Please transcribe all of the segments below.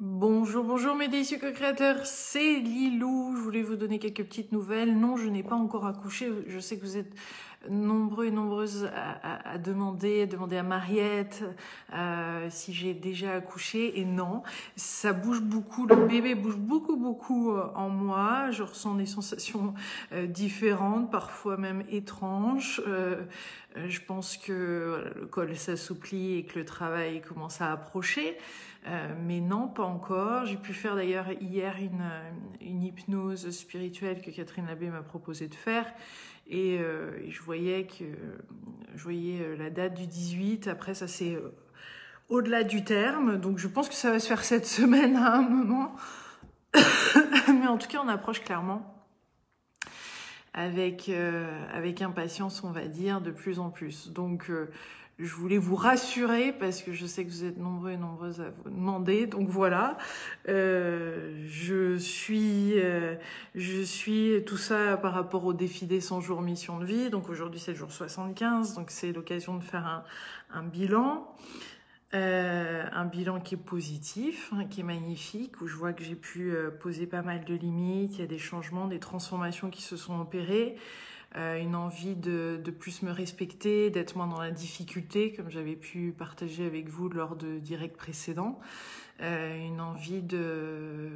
Bonjour, bonjour mes délicieux co-créateurs, c'est Lilou. Je voulais vous donner quelques petites nouvelles. Non, je n'ai pas encore accouché. Je sais que vous êtes nombreux et nombreuses à demander à Mariette si j'ai déjà accouché. Et non, ça bouge beaucoup, le bébé bouge beaucoup en moi. Je ressens des sensations différentes, parfois même étranges. Je pense que voilà, le col s'assouplit et que le travail commence à approcher. Mais non, pas encore. J'ai pu faire d'ailleurs hier une hypnose spirituelle que Catherine Labbé m'a proposé de faire. Et je voyais la date du 18. Après, ça c'est au-delà du terme. Donc je pense que ça va se faire cette semaine à un moment. Mais en tout cas, on approche clairement avec impatience, on va dire, de plus en plus. Donc je voulais vous rassurer parce que je sais que vous êtes nombreux et nombreuses à vous demander. Donc voilà, je suis tout ça par rapport au défi des 100 jours mission de vie. Donc aujourd'hui c'est le jour 75, donc c'est l'occasion de faire un bilan. Un bilan qui est positif, qui est magnifique, où je vois que j'ai pu poser pas mal de limites, il y a des changements, des transformations qui se sont opérées, une envie de plus me respecter, d'être moins dans la difficulté, comme j'avais pu partager avec vous lors de directs précédents, une envie de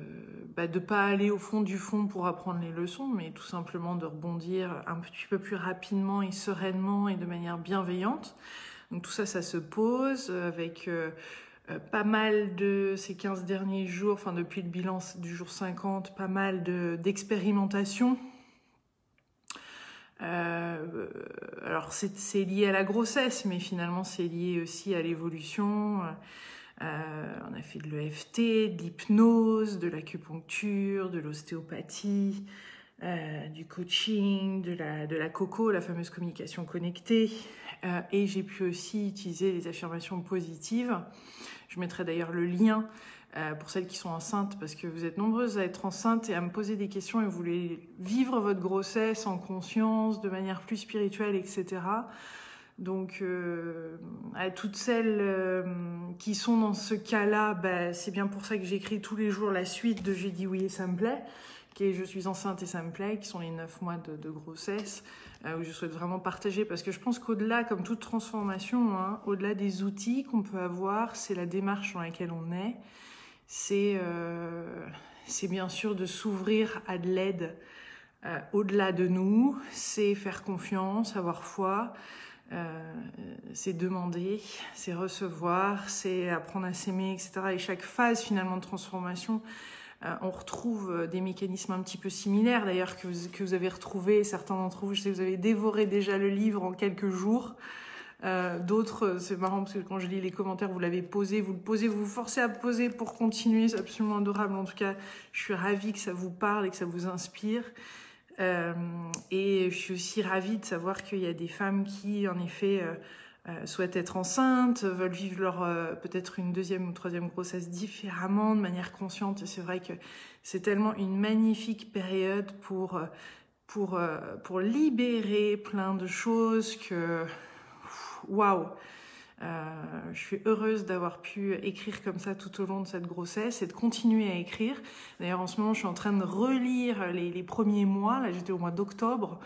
pas aller au fond du fond pour apprendre les leçons, mais tout simplement de rebondir un petit peu plus rapidement et sereinement et de manière bienveillante. Donc tout ça, ça se pose avec pas mal de ces 15 derniers jours, enfin depuis le bilan du jour 50, pas mal d'expérimentation. Alors c'est lié à la grossesse, mais finalement c'est lié aussi à l'évolution. On a fait de l'EFT, de l'hypnose, de l'acupuncture, de l'ostéopathie, du coaching, de la COCO, la fameuse communication connectée. Et j'ai pu aussi utiliser les affirmations positives. Je mettrai d'ailleurs le lien pour celles qui sont enceintes, parce que vous êtes nombreuses à être enceintes et à me poser des questions et vous voulez vivre votre grossesse en conscience, de manière plus spirituelle, etc. Donc, à toutes celles qui sont dans ce cas-là, c'est bien pour ça que j'écris tous les jours la suite de J'ai dit oui et ça me plaît, qui est Je suis enceinte et ça me plaît, qui sont les 9 mois de grossesse, où je souhaite vraiment partager, parce que je pense qu'au-delà, comme toute transformation, hein, au-delà des outils qu'on peut avoir, c'est la démarche dans laquelle on est. C'est bien sûr de s'ouvrir à de l'aide au-delà de nous, c'est faire confiance, avoir foi, c'est demander, c'est recevoir, c'est apprendre à s'aimer, etc. Et chaque phase finalement de transformation, on retrouve des mécanismes un petit peu similaires, d'ailleurs que vous avez retrouvés, certains d'entre vous, je sais que vous avez dévoré déjà le livre en quelques jours. D'autres, c'est marrant parce que quand je lis les commentaires, vous l'avez posé, vous vous forcez à poser pour continuer, c'est absolument adorable. En tout cas, je suis ravie que ça vous parle et que ça vous inspire. Et je suis aussi ravie de savoir qu'il y a des femmes qui, en effet, souhaitent être enceintes, veulent vivre leur peut-être une deuxième ou troisième grossesse différemment, de manière consciente. Et c'est vrai que c'est tellement une magnifique période pour libérer plein de choses que... Waouh! Je suis heureuse d'avoir pu écrire comme ça tout au long de cette grossesse et de continuer à écrire. D'ailleurs, en ce moment, je suis en train de relire les premiers mois. Là, j'étais au mois d'octobre.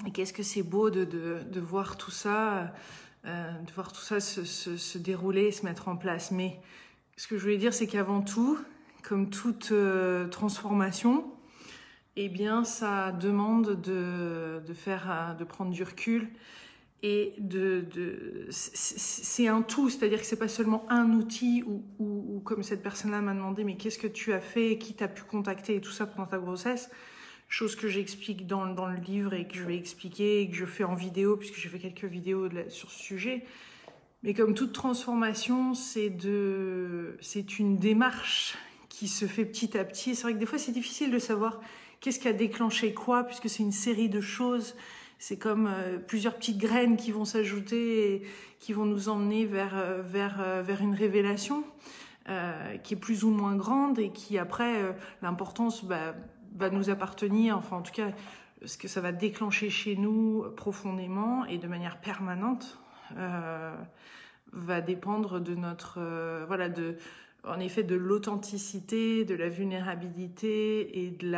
Et qu'est-ce que c'est beau de voir tout ça, se dérouler, se mettre en place. Mais ce que je voulais dire, c'est qu'avant tout, comme toute transformation, eh bien, ça demande de prendre du recul. Et c'est un tout, c'est-à-dire que c'est pas seulement un outil ou comme cette personne-là m'a demandé, mais qu'est-ce que tu as fait, qui t'as pu contacter et tout ça pendant ta grossesse, chose que j'explique dans le livre et que je vais expliquer et que je fais en vidéo, puisque j'ai fait quelques vidéos sur ce sujet. Mais comme toute transformation, c'est une démarche qui se fait petit à petit. C'est vrai que des fois, c'est difficile de savoir qu'est-ce qui a déclenché quoi, puisque c'est une série de choses. C'est comme plusieurs petites graines qui vont s'ajouter et qui vont nous emmener vers une révélation qui est plus ou moins grande et qui après, l'importance va nous appartenir, enfin en tout cas, ce que ça va déclencher chez nous profondément et de manière permanente. va dépendre de notre, voilà, en effet, de l'authenticité, de la vulnérabilité et de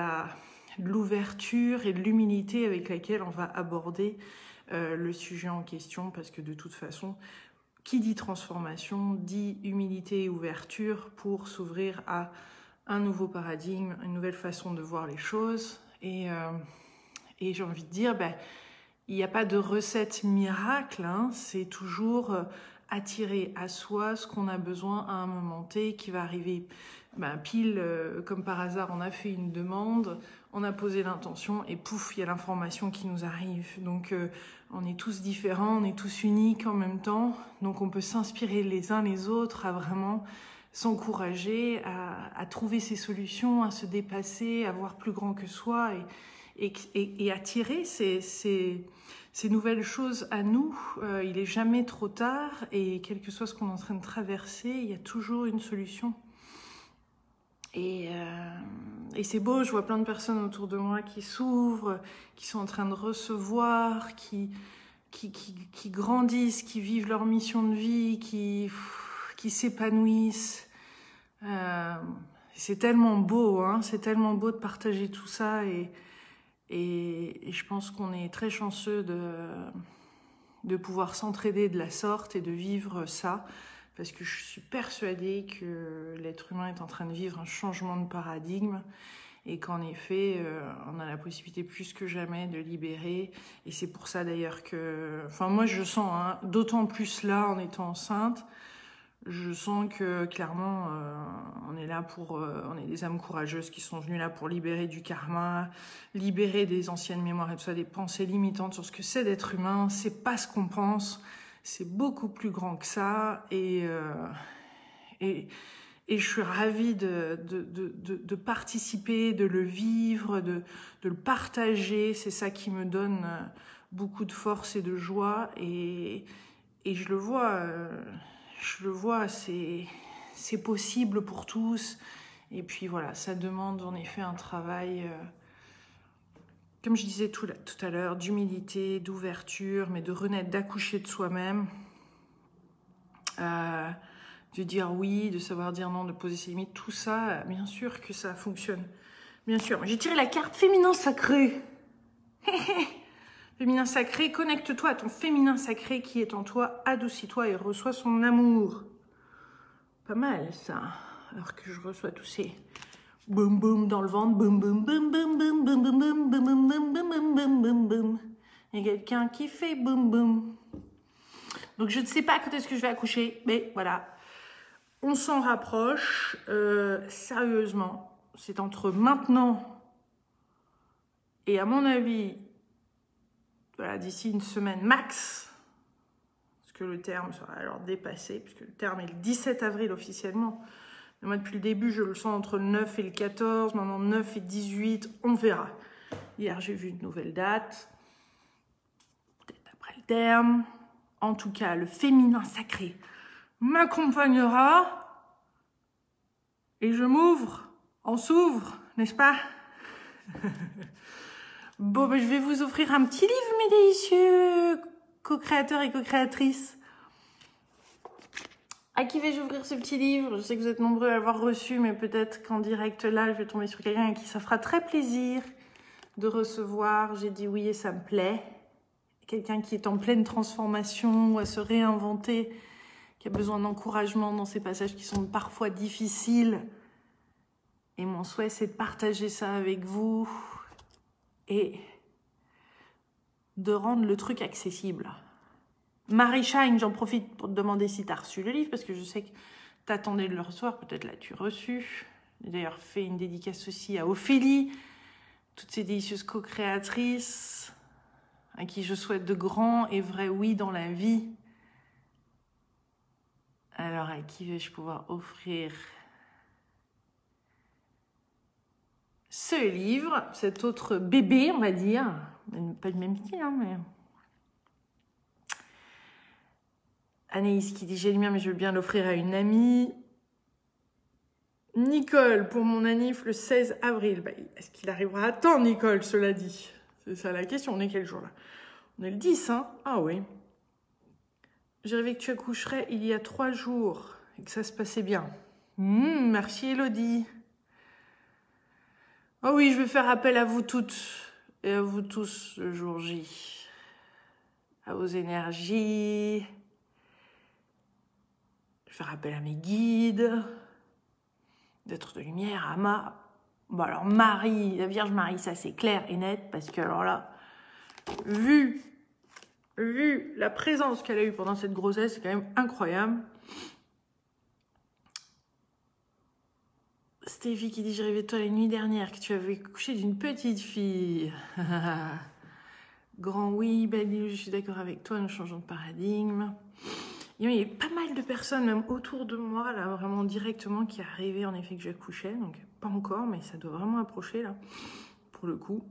l'ouverture et de l'humilité avec laquelle on va aborder le sujet en question, parce que de toute façon, qui dit transformation dit humilité et ouverture pour s'ouvrir à un nouveau paradigme, une nouvelle façon de voir les choses. Et j'ai envie de dire, il n'y a pas de recette miracle, hein, c'est toujours attirer à soi ce qu'on a besoin à un moment T qui va arriver. Pile, comme par hasard, on a fait une demande, on a posé l'intention et pouf, il y a l'information qui nous arrive. Donc on est tous différents, on est tous uniques en même temps, donc on peut s'inspirer les uns les autres à vraiment s'encourager, à trouver ses solutions, à se dépasser, à voir plus grand que soi et attirer ces nouvelles choses à nous. Il est jamais trop tard et quel que soit ce qu'on est en train de traverser, il y a toujours une solution. Et c'est beau, je vois plein de personnes autour de moi qui s'ouvrent, qui sont en train de recevoir, qui grandissent, qui vivent leur mission de vie, qui s'épanouissent. C'est tellement beau, hein, c'est tellement beau de partager tout ça et je pense qu'on est très chanceux de pouvoir s'entraider de la sorte et de vivre ça, parce que je suis persuadée que l'être humain est en train de vivre un changement de paradigme et qu'en effet, on a la possibilité plus que jamais de libérer. Et c'est pour ça d'ailleurs que... Enfin, moi, je sens, hein, d'autant plus là, en étant enceinte, je sens que clairement, on est là pour... on est des âmes courageuses qui sont venues là pour libérer du karma, libérer des anciennes mémoires et tout ça, des pensées limitantes sur ce que c'est d'être humain. C'est pas ce qu'on pense, c'est beaucoup plus grand que ça. Et je suis ravie de participer, de le vivre, de le partager. C'est ça qui me donne beaucoup de force et de joie. Et je le vois, c'est possible pour tous. Et puis voilà, ça demande en effet un travail, comme je disais tout à l'heure, d'humilité, d'ouverture, mais de renaître, d'accoucher de soi-même. De dire oui, de savoir dire non, de poser ses limites, tout ça, bien sûr que ça fonctionne. Bien sûr. J'ai tiré la carte féminin sacré. Féminin sacré, connecte-toi à ton féminin sacré qui est en toi, adoucis-toi et reçois son amour. Pas mal ça. Alors que je reçois tous ces boum boum dans le ventre, boum boum boum boum boum boum boum boum boum boum boum boum boum boum. Il y a quelqu'un qui fait boum boum. Donc je ne sais pas quand est-ce que je vais accoucher, mais voilà. On s'en rapproche, sérieusement, c'est entre maintenant et à mon avis, voilà, d'ici une semaine max, parce que le terme sera alors dépassé, puisque le terme est le 17 avril officiellement. Mais moi, depuis le début, je le sens entre le 9 et le 14, maintenant 9 et 18, on verra. Hier, j'ai vu une nouvelle date, peut-être après le terme. En tout cas, le féminin sacré m'accompagnera et je m'ouvre, on s'ouvre, n'est-ce pas? Bon, je vais vous offrir un petit livre, mes délicieux co-créateurs et co-créatrices. À qui vais-je ouvrir ce petit livre? Je sais que vous êtes nombreux à l'avoir reçu, mais peut-être qu'en direct là, je vais tomber sur quelqu'un à qui ça fera très plaisir de recevoir. J'ai dit oui et ça me plaît. Quelqu'un qui est en pleine transformation ou à se réinventer, qui a besoin d'encouragement dans ces passages qui sont parfois difficiles. Et mon souhait, c'est de partager ça avec vous et de rendre le truc accessible. Marie Shine, j'en profite pour te demander si tu as reçu le livre, parce que je sais que tu attendais de le recevoir, peut-être l'as-tu reçu. J'ai d'ailleurs fait une dédicace aussi à Ophélie, toutes ces délicieuses co-créatrices, à qui je souhaite de grands et vrais oui dans la vie. Alors, à qui vais-je pouvoir offrir ce livre, cet autre bébé, on va dire, pas du même style, hein, mais... Anaïs qui dit « J'ai le mien, mais je veux bien l'offrir à une amie. » Nicole, pour mon anniv le 16 avril. Est-ce qu'il arrivera à temps, Nicole, cela dit? C'est ça la question, on est quel jour là? On est le 10, hein? Ah oui. J'ai rêvé que tu accoucherais il y a 3 jours et que ça se passait bien. Merci Elodie. Oh oui, je vais faire appel à vous toutes et à vous tous le jour J. À vos énergies. Je vais faire appel à mes guides, d'êtres de lumière, à Bon alors Marie, la Vierge Marie, ça c'est clair et net, parce que alors là, vu la présence qu'elle a eue pendant cette grossesse, c'est quand même incroyable. Stéphie qui dit, j'ai rêvé de toi la nuit dernière, que tu avais couché d'une petite fille. Grand oui, belle, je suis d'accord avec toi, nous changeons de paradigme. Il y a pas mal de personnes, même autour de moi, là, vraiment directement, qui a rêvé en effet que j'accouchais. Donc, pas encore, mais ça doit vraiment approcher, là, pour le coup.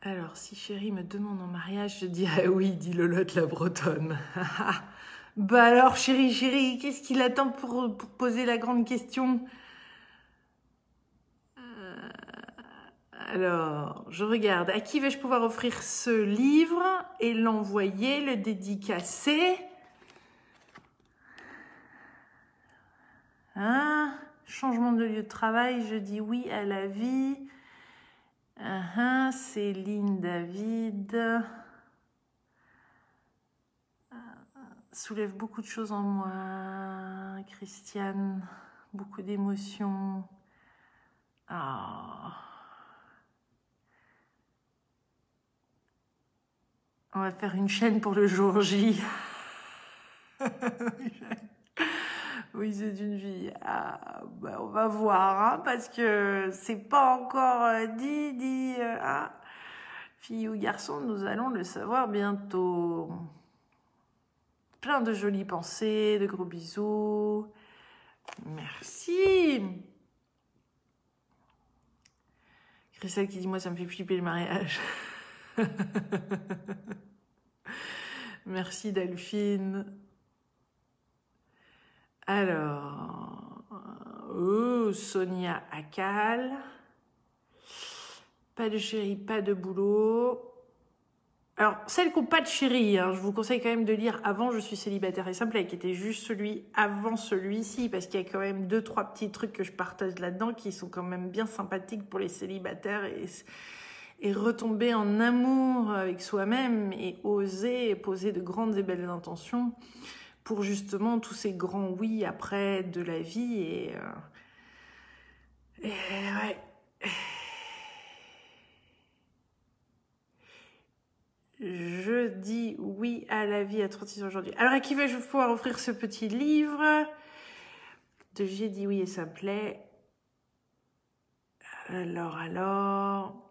Alors, si chérie me demande en mariage, je dis « Ah oui », dit Lolotte la Bretonne. Bah alors, chérie, qu'est-ce qu'il attend pour poser la grande question? Alors, je regarde. À qui vais-je pouvoir offrir ce livre et l'envoyer, le dédicacer? Hein? Changement de lieu de travail, je dis oui à la vie. Céline David. Soulève beaucoup de choses en moi. Christiane, beaucoup d'émotions. Ah. On va faire une chaîne pour le jour J. Oui, c'est une fille. Ah, bah, on va voir, hein, parce que c'est pas encore dit. Fille ou garçon, nous allons le savoir bientôt. Plein de jolies pensées, de gros bisous. Merci. Christelle qui dit, moi, ça me fait flipper le mariage. Merci Delphine. Alors, Sonia Akal. Pas de chéri, pas de boulot. Alors, celles qui n'ont pas de chéri, hein, je vous conseille quand même de lire Avant je suis célibataire et simple, qui était juste celui avant celui-ci, parce qu'il y a quand même 2-3 petits trucs que je partage là-dedans qui sont quand même bien sympathiques pour les célibataires et retomber en amour avec soi-même et oser poser de grandes et belles intentions pour justement tous ces grands oui après de la vie et ouais. Je dis oui à la vie à 36 ans aujourd'hui. Alors, à qui vais-je pouvoir offrir ce petit livre de J'ai dit oui et ça me plaît. Alors...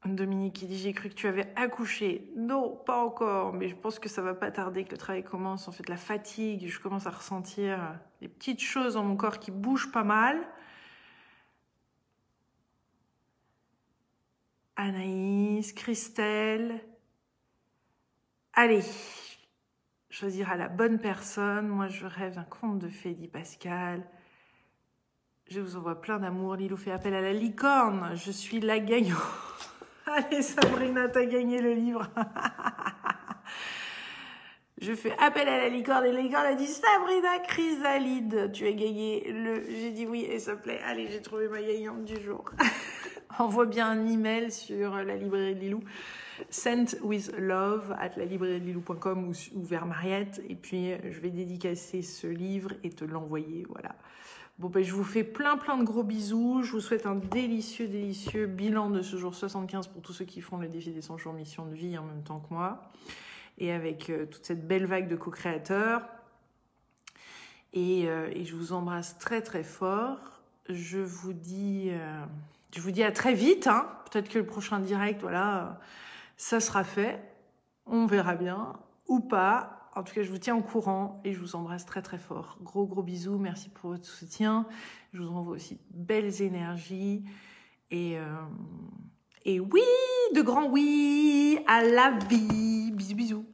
Dominique qui dit, j'ai cru que tu avais accouché. Non, pas encore, mais je pense que ça va pas tarder que le travail commence. En fait, la fatigue, je commence à ressentir des petites choses dans mon corps qui bougent pas mal. Anaïs, Christelle. Allez, choisir à la bonne personne. Moi, je rêve d'un conte de fées, dit Pascal. Je vous envoie plein d'amour. Lilou fait appel à la licorne. Je suis la gagnante. Allez, Sabrina, t'as gagné le livre. Je fais appel à la licorne et la licorne a dit Sabrina Chrysalide, tu as gagné le... J'ai dit oui et ça plaît. Allez, j'ai trouvé ma gagnante du jour. Envoie bien un email sur la librairie de Lilou, sentwithlove@lalibrairiedeliLou.com ou vers Mariette. Et puis, je vais dédicacer ce livre et te l'envoyer. Voilà. Bon, ben, je vous fais plein de gros bisous. Je vous souhaite un délicieux bilan de ce jour 75 pour tous ceux qui font le défi des 100 jours mission de vie en même temps que moi. Et avec toute cette belle vague de co-créateurs. Et je vous embrasse très fort. Je vous dis à très vite. Hein. Peut-être que le prochain direct, voilà, ça sera fait. On verra bien. Ou pas. En tout cas, je vous tiens au courant et je vous embrasse très fort. Gros bisous. Merci pour votre soutien. Je vous envoie aussi de belles énergies. Et oui, de grands oui à la vie. Bisous.